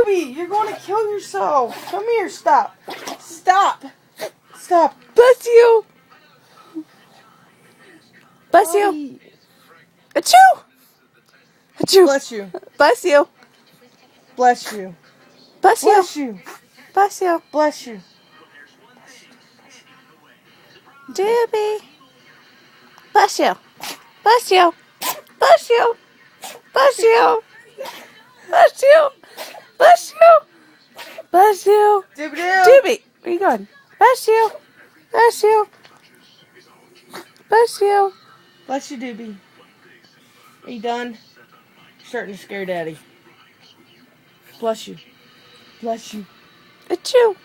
Doobie, you're going to kill yourself. Come here, stop. Stop. Stop. Bless you. Bless you. Achoo. Achoo. Bless you. Bless you. Bless you. Bless you. Bless you. Bless you. Bless you. Doobie. Bless you. Bless you. Bless you. Bless you. Bless you. Bless you. Bless you. Doobie-doo. Doobie. Where you going? Bless you. Bless you. Bless you. Bless you, Doobie. Are you done? Starting to scare Daddy. Bless you. Bless you. Achoo.